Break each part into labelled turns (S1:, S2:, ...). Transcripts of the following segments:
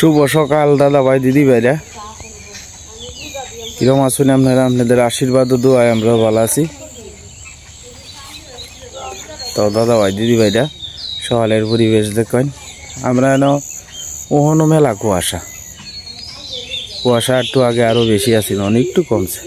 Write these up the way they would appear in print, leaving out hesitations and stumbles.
S1: শুভ সকাল দাদা ভাই দিদি ভাইরা, কিরম আছেন আপনারা? আপনাদের আশীর্বাদ ও দোয়ায় আমরা ভালো আছি। তো দাদা ভাই দিদি ভাইরা, সকালের পরিবেশ দেখেন। আমরা ওহনো মেলা কুয়াশা একটু আগে আরো বেশি আছিল, অনেক একটু কমছে।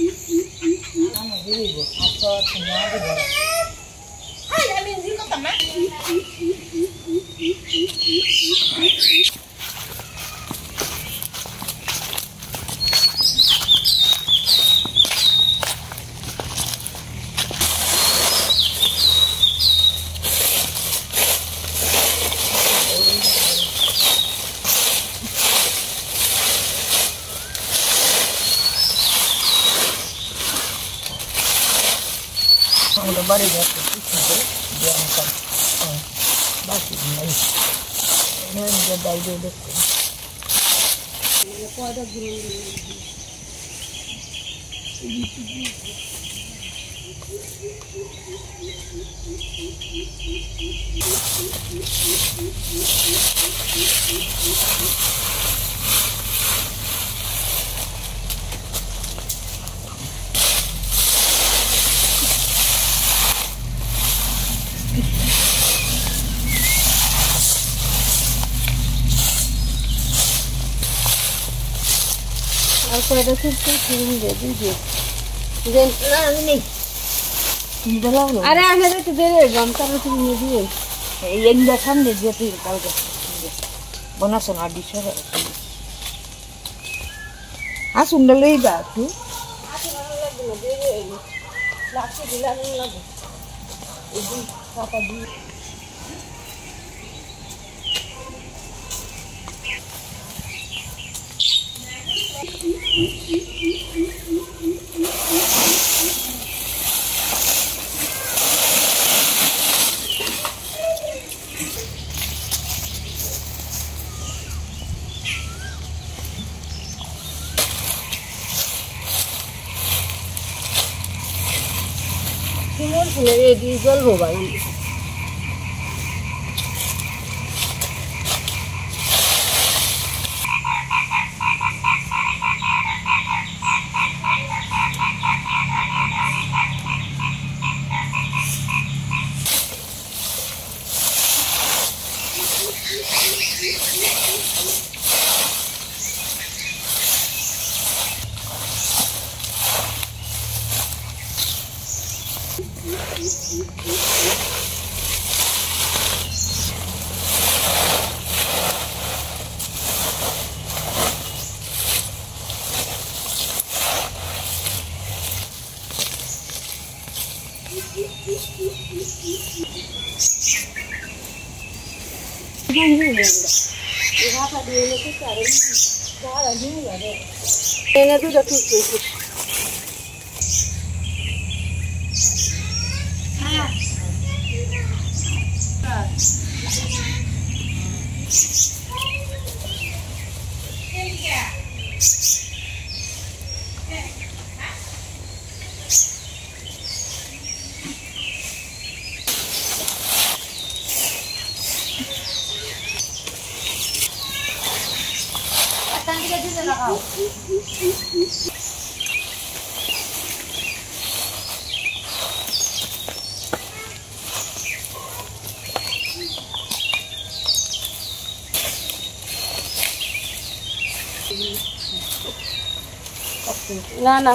S2: বাড়ি যাচ্ছে বাকি বাইরে দেখতে আরে আমি তো বেরে গম কারো তুমি নিয়ে দিয়ে এই এন্ডা সামনে দিয়ে তুই কালকে বনাস না দিছো আসুন লই যা তুই আসুন লাগবে না বেরে লাগছে দিলাম লাগবে এই দিন পাতা দিয়ে Simon punya diesel bawa ini. Ini tuh udah tutup. না না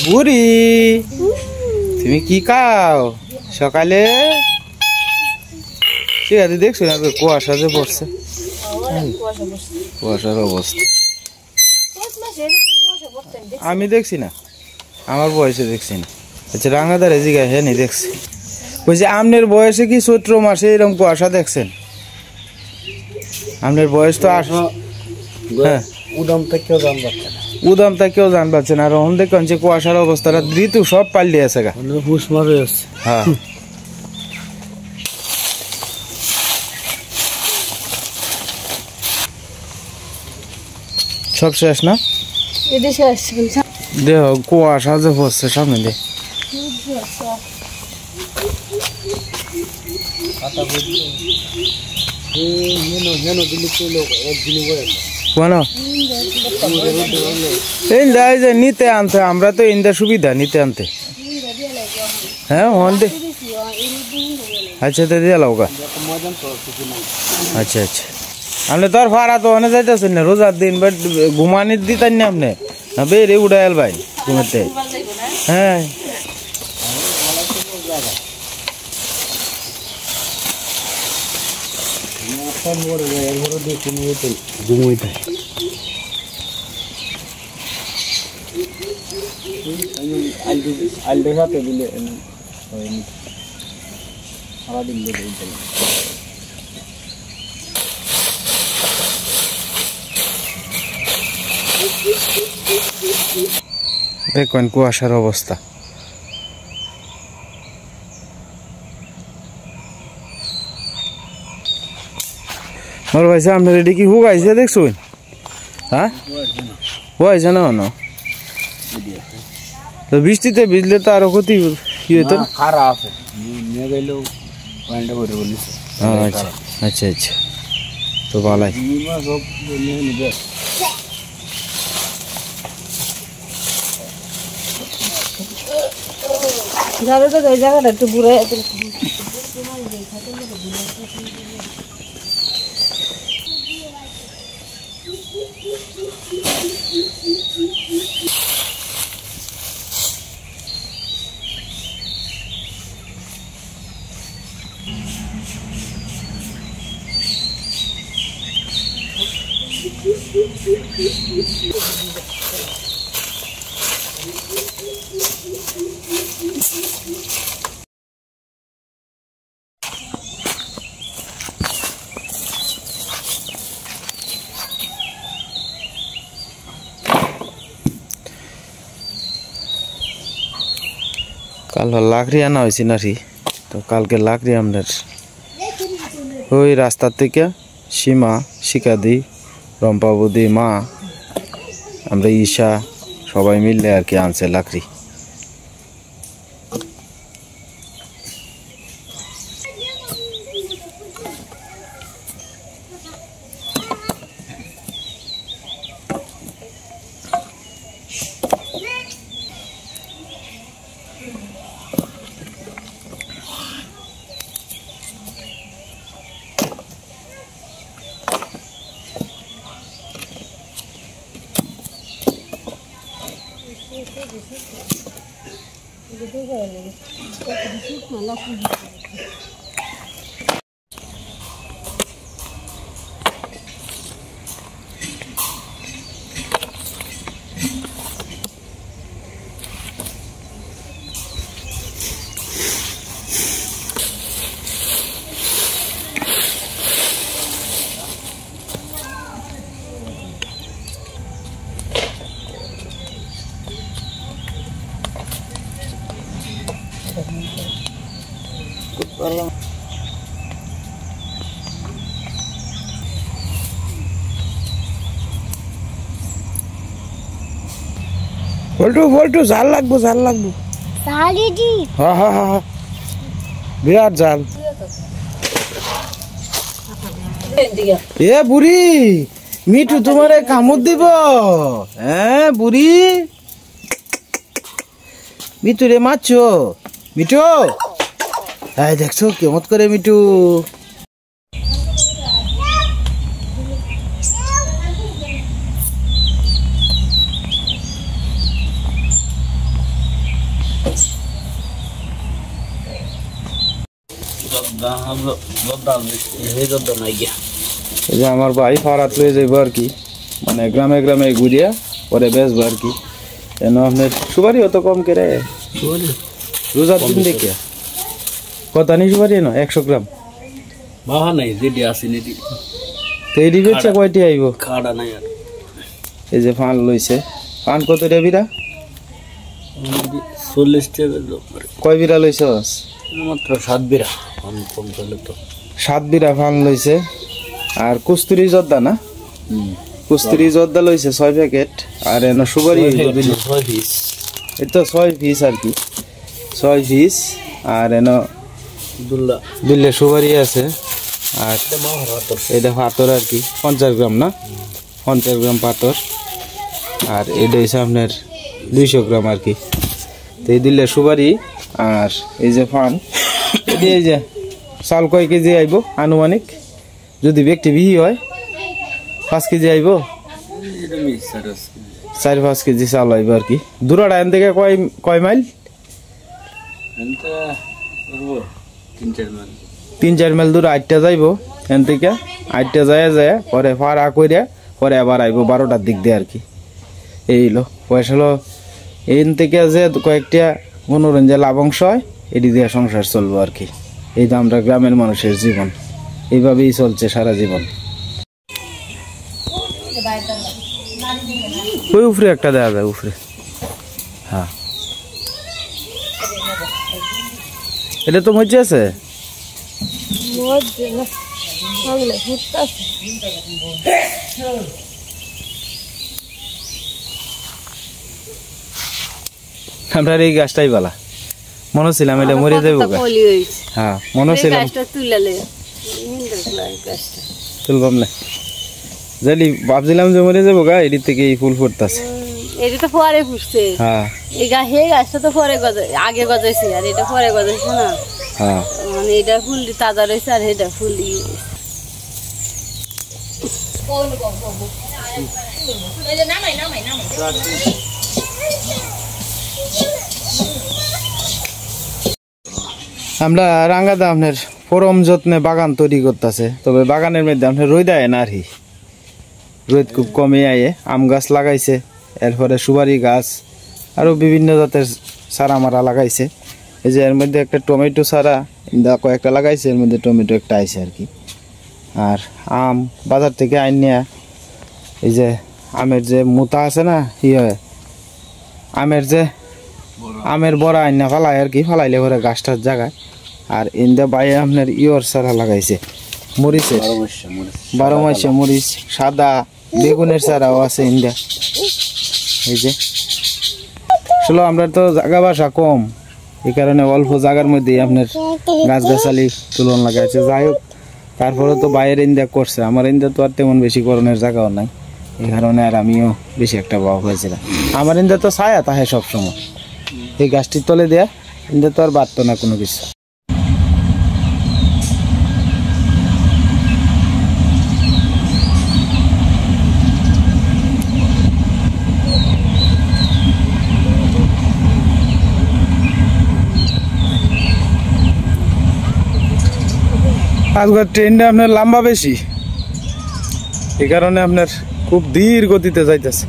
S1: বুড়ি তুমি কি খাও সকালে? ঠিক আছে, দেখছো না কুয়াশা যে পড়ছে, কুয়াশার অবস্থা আমি দেখছি না, আমার বয়সে দেখছি না। আচ্ছা রাঙাদারে জিগায় হ্যাঁ নি দেখছি, বলছি আপনার বয়সে কি চৈত্র মাসে এরকম কুয়াশা দেখছেন? আপনার বয়স তো হ্যাঁ উদাম তা কেউ জান পাচ্ছে না। আর ওখান দেখুন যে কুয়াশার অবস্থাটা ঋতু সব পাল্টে আছে গা, হ্যাঁ সব শেষ না? দেহ কুয়াশা যে পড়ছে সামনে দে নিতে আনতে আমরা তো ইন্দা সুবিধা নিতে আনতে হ্যাঁ দে আচ্ছা তো দিয়ে লাউকা আচ্ছা আচ্ছা আপনি তো আর ভাড়া তো অনেক যাইতেছেন না রোজার দিন বাট ঘুমানির দিতেন না আপনি না বেরে উড়াইল ভাই ঘুমাতে হ্যাঁ দেখুন কুয়াশার অবস্থা মোর ভাইসা আপনার এটি কি হুগাইছে দেখছুন হ্যাঁ হুয়াইছে না না তো বৃষ্টিতে ভিজলে তো আরো ক্ষতি কি হতো
S3: খারাপ
S1: আচ্ছা আচ্ছা আচ্ছা তো ভালাই
S2: যাবে তো ওই জায়গাটা একটু ঘুরে
S1: কাল লাকড়ি আনা হয়েছে নাকি তো কালকে লাকড়ি আমাদের ওই রাস্তার থেকে সীমা শিকাদি রম্পাবুদি মা আমরা ঈশা সবাই মিললে আর কি আনছে লাকড়ি বল্টু জাল লাগবো হ্যাঁ হ্যাঁ হ্যাঁ বিরাট জাল এ বুড়ি মিঠু তোমার কামড় দিব হ্যাঁ বুড়ি মিঠু রে মারছো মিঠু হ্যাঁ দেখছো কেমন করে মিঠু আমার ভাই ফারাত লয়ে যাইব আর কি মানে গ্রামে গ্রামে ঘুরিয়া পরে বেচবো আর কি আপনার সুপারি অত কম করে রোজার দিন দেখে কত নি সুপারি না 100 গ্রাম
S3: বাহা নাই যেটি আসেনি
S1: তো এটি বেচছে কয়টি আইব
S3: খাড়া নাই আর
S1: এই যে ফান লইছে ফান কত রে বিরা
S3: 40 টাকা
S1: কয় বিরা লইছস
S3: মাত্র 7 বিরা কম চলে তো
S1: 7 বিরা ফান লইছে আর কস্তুরি জর্দা না কুস্তুরি জর্দা লইছে 6 প্যাকেট আর এনো সুপারি দিল এই তো 6 পিস আর কি 6 পিস আর এনো দিলে সুপারি আছে আর এটা পাথর আর কি 50 গ্রাম না 50 গ্রাম পাথর আর এটা হচ্ছে আপনার 200 গ্রাম আর কি তো এই দিলে সুপারি আর এই যে ফান এই যে চাল কয় কেজি আইব আনুমানিক যদি ব্যক্তি বিহি হয় 5 কেজি আইব 4-5 কেজি চাল আইব আর কি দূরটা এন থেকে কয় মাইল 3-4 মাইল দূর 8টা যাইব এন থেকে 8টা যায় পরে ফাড়া কইরা পরে আবার আইব 12টার দিক দিয়ে আর কি এইলো পয়সা হলো এন থেকে যে কয়েকটা মনোরঞ্জন লাভ অংশ হয় এটি দিয়ে সংসার চলবো আর কি এই তো আমরা গ্রামের মানুষের জীবন এইভাবেই চলছে সারা জীবন ওই উপরে একটা দেওয়া যায় উপরে হ্যাঁ এটা তো মজা আছে আমরা এই গাছটাই বলা মনে ছিলাম এটা মরে যাবো হ্যাঁ মনে ছিলাম তুলবাম না জানি ভাবছিলাম যে মরে যাবো গা এদিক থেকে এই ফুল ফুটতেছে
S2: এটা তো পরে ফুটছে
S1: হ্যাঁ
S2: এই গাছটা তো পরে আগে গজাইছে আর এটা পরে গজাইছে না
S1: হ্যাঁ
S2: মানে এটা ফুল তাজা রয়েছে আর এটা ফুল
S1: আমরা রাঙ্গাদা আপনার পরম যত্নে বাগান তৈরি করতেছে তবে বাগানের মধ্যে আপনার রোদ আয় না আর কি রোদ খুব কমে আয়ে আম গাছ লাগাইছে এরপরে সুপারি গাছ আরও বিভিন্ন জাতের চারা মারা লাগাইছে এই যে এর মধ্যে একটা টমেটো চারা কয়েকটা লাগাইছে এর মধ্যে টমেটো একটা আইছে আর কি আর আম বাজার থেকে আইন নিয়ে এই যে আমের যে মোতা আছে না আমের বড়া আইন না ফালাই আর কি ফালাইলে পরে গাছটার জায়গায় আর ইন্দা বাইরে আপনার চারা লাগাইছে মরিচের 12 মাসে মরিচ সাদা বেগুনের চারাও আছে ইন্দা এই যে আসলে আমরা তো জায়গা বাসা কম এই কারণে অল্প জায়গার মধ্যে আপনার গাছগাছালি তুলন লাগাইছে যাই হোক তারপরে তো বাইরের ইন্দা করছে আমার ইন্দা তো আর তেমন বেশি করণের জায়গাও নাই এই কারণে আর আমিও বেশি একটা ভাব হয়েছিলাম আমার ইন্দা তো ছায়া তাহে সবসময় এই গাছটির তলে দেয়া ইন্দা তো আর বাড়তো না কোনো কিছু আজকের ট্রেনটা আপনার লম্বা বেশি এই কারণে আপনার খুব ধীর গতিতে যাইতেছে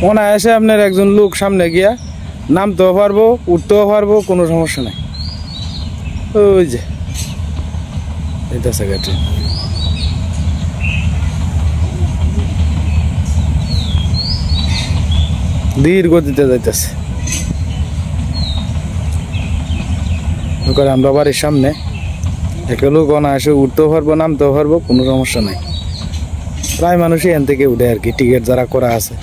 S1: অনায়াসে আপনার একজন লোক সামনে গিয়া নামতেও পারবো উঠতেও পারবো কোনো সমস্যা নাই ওই যে যাইতেছে ট্রেন ধীর গতিতে যাইতেছে আমরা বাড়ির সামনে একটা লোক অনায়াসে উঠতেও পারবো নামতেও পারবো কোনো সমস্যা নাই প্রায় মানুষই এখান থেকে উঠে আর কি টিকিট যারা করা আছে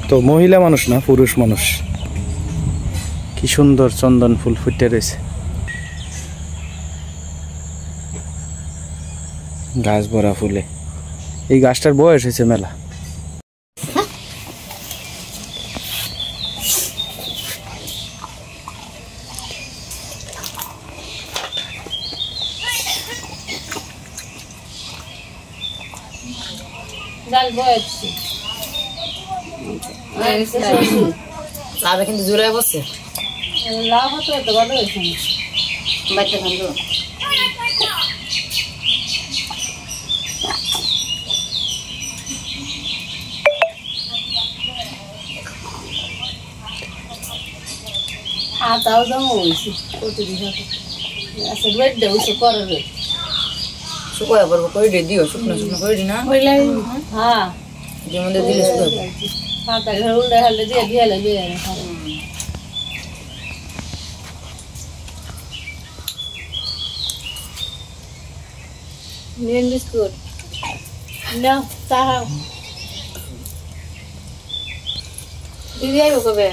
S1: তো মহিলা মানুষ না পুরুষ মানুষ কি সুন্দর চন্দন ফুল ফুটে রয়েছে গাছ ভরা ফুলে এই গাছটার বয়স হয়েছে মেলা
S2: লাভে কিন্তু জোরে বসছে লাভ হতো তো ভালো হয়েছে বাচ্চা খান্ড তাও দাম হয়েছে প্রতিদিন আচ্ছা রেট দেবো সে করে রেট শুকায় পড়বো করে দিও শুকনো শুকনো করে দি না হ্যাঁ যেমন দিলে শুকায় পাতা ঘর উল্টে হালে দিয়ে দিয়ে নিন বিস্কুট না তাহা দিদি আইব কবে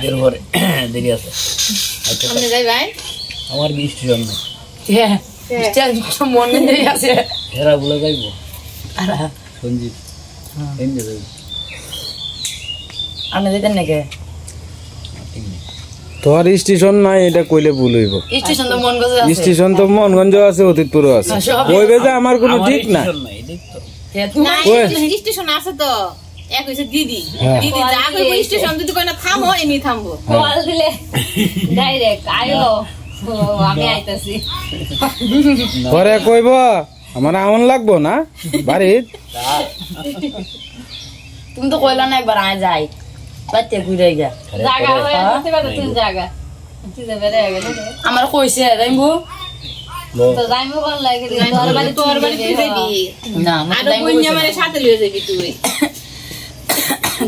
S3: দেড় পরে দেরি আছে
S2: আপনি যাই ভাই
S3: আমার কি স্টেশন না
S2: হ্যাঁ স্টেশন মনে দেরি আছে
S3: এরা বলে যাইব সঞ্জিত এনে যাইব
S2: আপনি যেতেন নাকি
S1: তোর স্টেশন নাই এটা কইলে ভুল হইব
S2: স্টেশন তো মনগঞ্জ আছে
S1: স্টেশন তো মনগঞ্জ আছে অতীতপুর আছে কইবে যে আমার কোনো ঠিক না
S2: স্টেশন আছে তো এক হইছে দিদি দিদি যা কইব স্টেশন যদি কই না থামো এমনি থামবো কল দিলে ডাইরেক্ট আইও আমি আইতাছি
S1: পরে কইব আমার আমন লাগবো না বাড়িত
S2: তুমি তো কইলা না একবার আয় যাই বাচ্চা ঘুরে গিয়া জায়গা হয়ে বলতে পারো তিন জায়গা তুই যাবে রে গেলে আমার কইছে যাইবো তো যাইবো কোন লাগে তোর বাড়ি তুই যাবি না আর বইন্যা মানে সাথে লয়ে যাবি তুই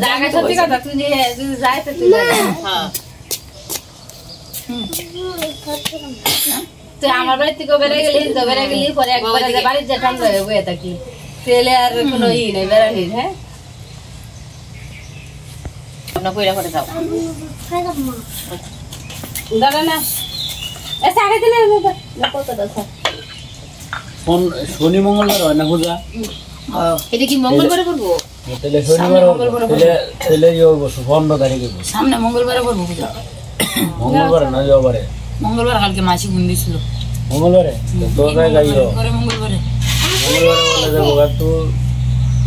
S2: জায়গা সত্যি কথা তুই যে যাই তো তুই হ্যাঁ তুই আমার বাড়ি থেকে বেড়ে গেলি পরে একবার বাড়ির যে ঠান্ডা হয়ে বয়ে থাকি তেলে আর কোনো ই নেই বেড়ানির হ্যাঁ আপনার কইরা করে যাও দাদা না এ সাড়ে দিলে না কত দাদা
S3: কোন শনি মঙ্গলবার হয় না পূজা
S2: এটা কি মঙ্গলবারে করব
S3: তাহলে শনিবার তাহলে ইয়ে বসো 15 তারিখে
S2: সামনে মঙ্গলবারে করব পূজা
S3: মঙ্গলবার না যাবারে
S2: মঙ্গলবার কালকে মাসি গুন দিছিল
S3: মঙ্গলবারে তো যাইও
S2: করে মঙ্গলবারে
S3: বলে যাবো তো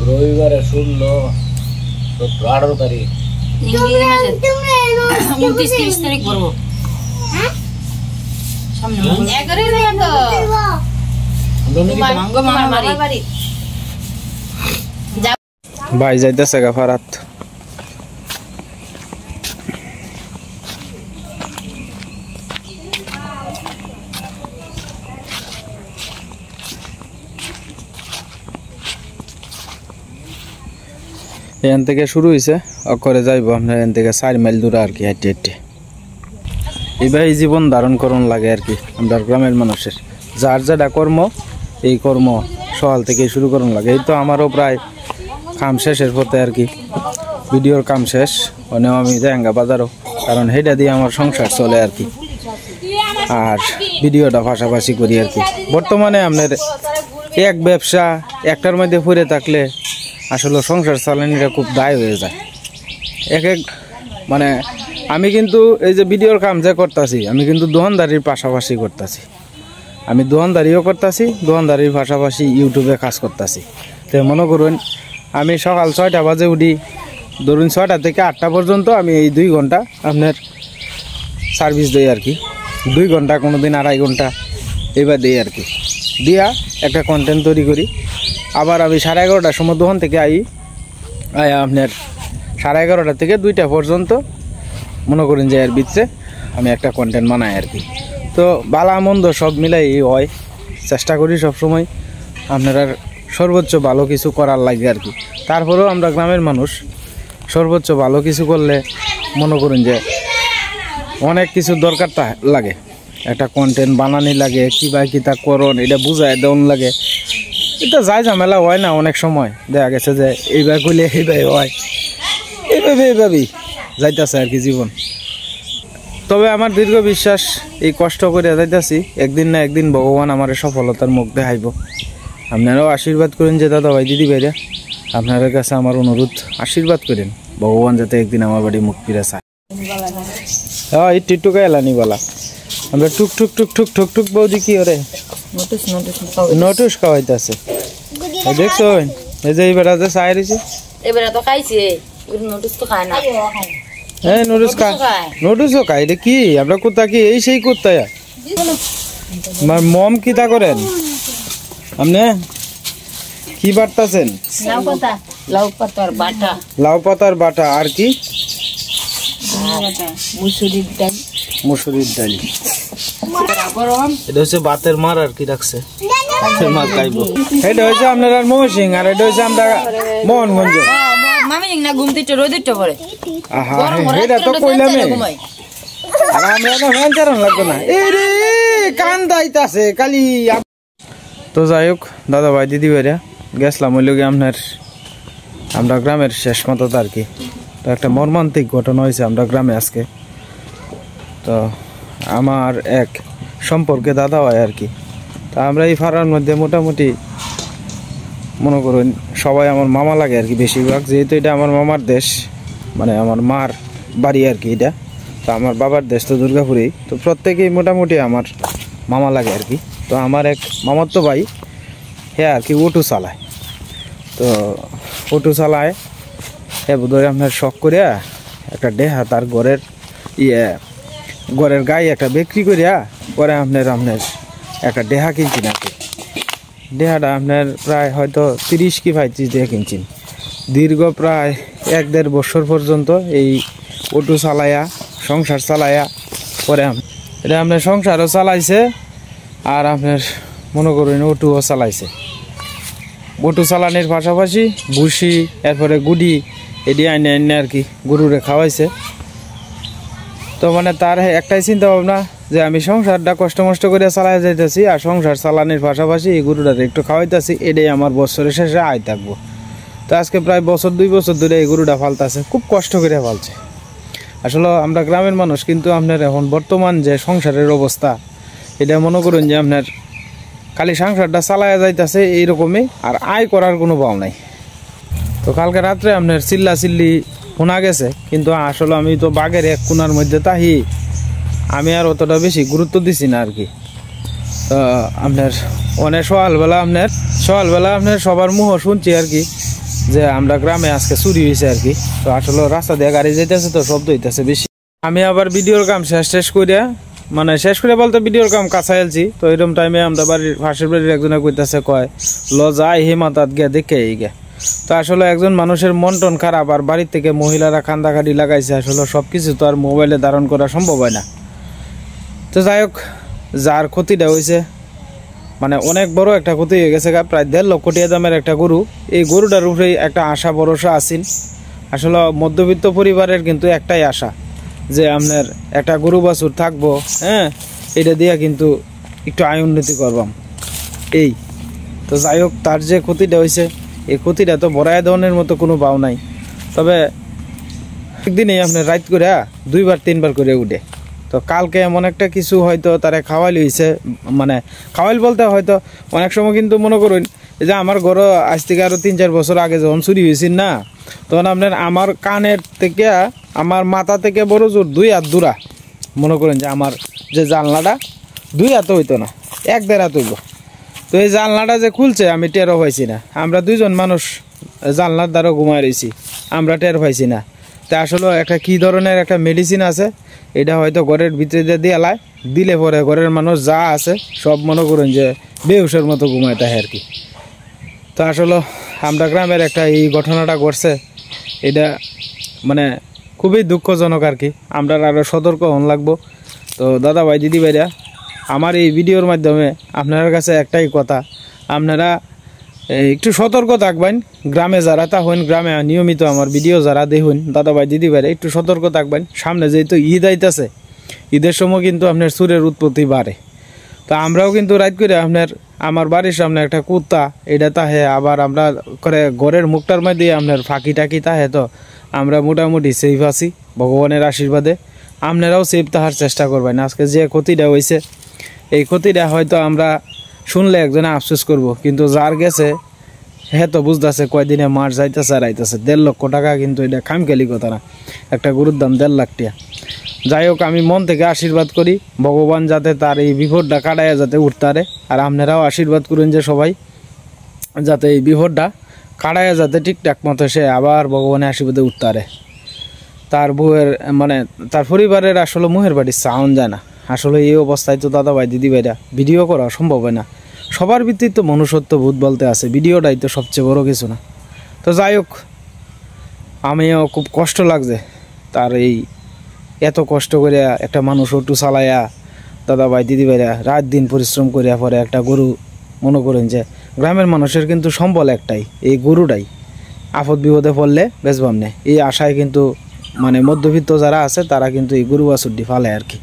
S3: রবিবারে 16 18 তারিখ
S2: 29 তারিখ করব সামনে 11 তো মামার বাড়ি
S1: ভাই যাইতেছে গাফারাত এখান থেকে শুরু হয়েছে অকরে যাইব আপনার এখান থেকে 4 মাইল দূরে আর কি হাঁটতে হাঁটতে এইভাবে জীবন ধারণ করণ লাগে আর কি আমরা গ্রামের মানুষের যার যেটা কর্ম এই কর্ম সকাল থেকে শুরু করুন লাগে এই তো আমারও প্রায় কাম শেষের পথে আর কি ভিডিওর কাম শেষ অনেও আমি জায়গা বাজারও কারণ সেইটা দিয়ে আমার সংসার চলে আর কি আর ভিডিওটা পাশাপাশি করি আর কি বর্তমানে আপনার এক ব্যবসা একটার মধ্যে পড়ে থাকলে আসলে সংসার চালানিটা খুব দায় হয়ে যায় এক মানে আমি কিন্তু এই যে ভিডিওর কাম যে করতেছি আমি কিন্তু দোকানদারির পাশাপাশি করতেছি আমি দোকানদারিও করতেছি দোকানদারির পাশাপাশি ইউটিউবে কাজ করতেছি তো মনে করুন আমি সকাল 6টা বাজে উঠি ধরুন 6টা থেকে 8টা পর্যন্ত আমি এই 2 ঘন্টা আপনার সার্ভিস দিই আর কি 2 ঘন্টা কোনো দিন 2.5 ঘন্টা এইবার দিই আর কি দিয়া একটা কন্টেন্ট তৈরি করি আবার আমি 11:30টার সময় দোকান থেকে আপনার 11:30টা থেকে 2টা পর্যন্ত মনে করেন যে এর ভিতরে আমি একটা কন্টেন্ট বানাই আর কি তো ভালো মন্দ সব মিলাই হয় চেষ্টা করি সব সময় আপনারা সর্বোচ্চ ভালো কিছু করার লাগে আর কি তারপরেও আমরা গ্রামের মানুষ সর্বোচ্চ ভালো কিছু করলে মনে করেন যে অনেক কিছু দরকার লাগে একটা কন্টেন্ট বানানি লাগে কিবা কিতা করণ এটা বুঝায় দেওয়ান লাগে এটা যাই ঝামেলা হয় না অনেক সময় দেখা গেছে যে এইবার করলে এইভাবে হয় এইভাবেই যাইতেছে আর কি জীবন তবে আমার দীর্ঘ বিশ্বাস এই কষ্ট করে যাইতেছি একদিন না একদিন ভগবান আমার সফলতার মুখ দেখাইব আপনারাও আশীর্বাদ করেন যে দাদা ভাই দিদি ভাইরা আপনাদের কাছে আমার অনুরোধ আশীর্বাদ করেন ভগবান যাতে একদিন আমার বাড়ি মুখ ফিরে চায় হ্যাঁ এই টিকটুকা এলানি বলা আমরা টুক টুক টুক টুক টুক টুক বৌদি কি ওরে নোটিস খাওয়াইতেছে দেখছো এই যে এইবার যে চাই রয়েছে
S2: এবারে তো খাইছে নোটিস তো খায় না
S1: হ্যাঁ নোটিসও খাই এটা কি আমরা কোথা কি এই সেই কোথায় আমার মম কিতা করেন আপনি কি বাটতাছেন লাউ পাতার বাটা আর কি মুসুরির ডাল এটা হচ্ছে বাতের মার আর কি রাখছে মাছ খাইবো এটা হচ্ছে আপনার আর মহসিং আর এটা হচ্ছে আমরা মোহনগঞ্জ এটা তো কইলামে আর আমি ফ্যান চালান লাগবে না এই রে কান দাইতাছে কালি। তো তো যাই হোক দাদা ভাই দিদি ভাইরা গেছিলাম ওই লোকে আপনার আমরা গ্রামের শেষ মতো আর কি। তো একটা মর্মান্তিক ঘটনা হয়েছে আমরা গ্রামে আজকে। তো আমার এক সম্পর্কে দাদা হয় আর কি। তা আমরা এই ফাড়ার মধ্যে মোটামুটি মনে করুন সবাই আমার মামা লাগে আর কি বেশিরভাগ, যেহেতু এটা আমার মামার দেশ, মানে আমার মার বাড়ি আর কি এটা। তো আমার বাবার দেশ তো দুর্গাপুরেই, তো প্রত্যেকেই মোটামুটি আমার মামা লাগে আর কি। তো আমার এক মামার তো ভাই হ্যাঁ আর কি অটো চালায়। তো অটো চালায় হ্যাঁ বোধহয় আপনার শখ করে একটা ডেহা তার ঘরের ঘরের গায়ে একটা বিক্রি করিয়া পরে আপনার একটা ডেহা কিনছেন আর কি। ডেহাটা আপনার প্রায় হয়তো 30 কি 35 দিয়ে কিনছেন। দীর্ঘ প্রায় 1-1.5 বছর পর্যন্ত এই অটো চালাইয়া সংসার চালাইয়া পরে এটা আপনার সংসারও চালাইছে আর আপনার মনে করুন অটোও চালাইছে। অটো চালানির পাশাপাশি ভুসি এরপরে গুড়ি এটি আইনে আইনে আর কি গরুরে খাওয়াইছে। তো মানে তার একটাই চিন্তা ভাবনা যে আমি সংসারটা কষ্ট মষ্ট করে চালাই যাইতেছি আর সংসার চালানির পাশাপাশি এই গরুটাকে একটু খাওয়াইতেছি, এটাই আমার বছরের শেষে আয় থাকবো। তো আজকে প্রায় 1-2 বছর ধরে এই গরুটা ফালতেছে, খুব কষ্ট করে ফালছে। আসলে আমরা গ্রামের মানুষ, কিন্তু আপনার এখন বর্তমান যে সংসারের অবস্থা এটা মনে করুন যে আপনার খালি সংসারটা চালায়া যাইতেছে এইরকমই, আর আয় করার কোনো পাও নাই। তো কালকে রাত্রে আপনার চিল্লি শোনা গেছে, কিন্তু আসলে আমি তো বাঘের এক কোনার মধ্যে তাহি আমি আর অতটা বেশি গুরুত্ব দিছি না আর কি। তো আপনার অনেক সকালবেলা আপনার সবার মুহ শুনছি আর কি যে আমরা গ্রামে আজকে চুরি হয়েছে আর কি। তো আসলে রাস্তা দিয়ে গাড়ি যাইতেছে তো শব্দ হইতেছে বেশি। আমি আবার ভিডিওর কাম শেষ করে মানে শেষ করে বলতে ভিডিওর কাম কাছা এলছি। তো এরকম টাইমে আমরা বাড়ির পাশের বাড়ির একজনে কইতেছে কয় ল যাই হে মাতাত গিয়া দেখে এই গে। তো আসলে একজন মানুষের মন টন খারাপ আর বাড়ির থেকে মহিলারা কান্দাকাটি লাগাইছে, আসলে সব কিছু তো আর মোবাইলে ধারণ করা সম্ভব হয় না। তো যাই হোক, যার ক্ষতিটা হয়েছে মানে অনেক বড় একটা ক্ষতি হয়ে গেছে, প্রায় 1.5 লক্ষ টাকা দামের একটা গরু। এই গরুটার উপরেই একটা আশা ভরসা আসিল। আসলে মধ্যবিত্ত পরিবারের কিন্তু একটাই আশা যে আপনার একটা গরু বাছুর থাকবো, হ্যাঁ এটা দিয়া কিন্তু একটু আয় উন্নতি করবাম এই। তো যাই হোক, তার যে ক্ষতিটা হয়েছে এই ক্ষতিটা তো বড়ায় ধরনের মতো কোনো পাও নাই। তবে একদিনেই আপনার রাত করে 2-3 করে উঠে। তো কালকে এমন একটা কিছু হয়তো তারা খাওয়াইল হয়েছে, মানে খাওয়াইল বলতে হয়তো অনেক সময় কিন্তু মনে করুন যে আমার ঘরে আজ থেকে আরও 3-4 বছর আগে যখন চুরি হয়েছিল না, তখন আপনার আমার কানের থেকে আমার মাথা থেকে বড় জোর 2 হাত দূরা। মনে করেন যে আমার যে জানলাটা 2 হাত হইতো না, 1-1.5 হাত হইব। তো এই জানলাটা যে খুলছে আমি টেরও পাইছি না। আমরা 2জন মানুষ জানলার দ্বারা ঘুমাই রয়েছি, আমরা টের পাইছি না। তা আসলে একটা কী ধরনের একটা মেডিসিন আছে, এটা হয়তো ঘরের ভিতরে দিয়ে দিলে পরে ঘরের মানুষ যা আছে সব মনে করুন যে বেহুশের মতো ঘুমায় তাই আর কি। তো আসলে আমরা গ্রামের একটা এই ঘটনাটা ঘটছে, এটা মানে খুবই দুঃখজনক আর কি। আমরা আরও সতর্ক হন লাগবো। তো দাদা ভাই দিদি ভাইরা, আমার এই ভিডিওর মাধ্যমে আপনার কাছে একটাই কথা, আপনারা একটু সতর্ক থাকবেন। গ্রামে যারা হন, গ্রামে নিয়মিত আমার ভিডিও যারা দেখুন দাদা ভাই দিদি ভাইরা, একটু সতর্ক থাকবেন। সামনে যেহেতু ঈদ আইতেছে, ঈদের সময় কিন্তু আপনার চুরের উৎপত্তি বাড়ে। তো আমরাও কিন্তু রাত করে আমার বাড়ির সামনে একটা কুত্তা এটা তাহে, আবার আমরা করে ঘরের মুখটার মধ্যে আপনার ফাঁকি টাকি তাহে। তো আমরা মোটামুটি সেফ আছি ভগবানের আশীর্বাদে। আপনারাও সেফ তাহার চেষ্টা করবেন। আজকে যে ক্ষতিটা হয়েছে এই ক্ষতিটা হয়তো আমরা শুনলে একজনে আফসোস করব, কিন্তু যার গেছে হ্যাঁ তো বুঝতেছে কয়দিনে মাস যাইতেছে আর আইতেছে। 1.5 লক্ষ টাকা কিন্তু এটা খামখেয়ালি কথা না, একটা গরুর দাম 1.5 লাখ টাকা। যাই হোক, আমি মন থেকে আশীর্বাদ করি ভগবান যাতে তার এই বিপদটা কাটাইয়া যাতে উঠতারে। আর আপনারাও আশীর্বাদ করুন যে সবাই যাতে এই বিপদটা কাটাইয়া যাতে ঠিকঠাক মতো সে আবার ভগবানের আশীর্বাদে উঠতারে। তার বউয়ের মানে তার পরিবারের আসলে মুহের বাড়ি চাউন যায় না। আসলে এই অবস্থায় তো দাদা ভাই দিদি ভাইরা ভিডিও করা সম্ভব হয় না। সবার ভিত্তিতে তো মনুষ্যত্ব বোধ বলতে আছে, ভিডিওটাই তো সবচেয়ে বড় কিছু না। তো যাই হোক, আমিও খুব কষ্ট লাগছে তার এই এত কষ্ট করে একটা মানুষ অটো চালাইয়া দাদা ভাই দিদি ভাইরা রাত দিন পরিশ্রম করিয়া পরে একটা গরু। মনে করেন যে গ্রামের মানুষের কিন্তু সম্বল একটাই, এই গরুটাই। আপদ বিপদে পড়লে বেচবাম না এই আশায় কিন্তু মানে মধ্যবিত্ত যারা আছে তারা কিন্তু এই গরু বাছুরটি ফালে আর কি।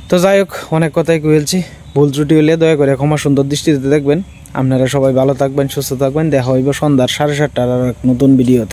S1: তো যাই হোক, অনেক কথাই কইলছি। ভুল ত্রুটি হলে দয়া করে ক্ষমা সুন্দর দৃষ্টিতে দেখবেন। আপনারা সবাই ভালো থাকবেন, সুস্থ থাকবেন। দেখা হইব সন্ধ্যার 7:30টার আর এক নতুন ভিডিওতে।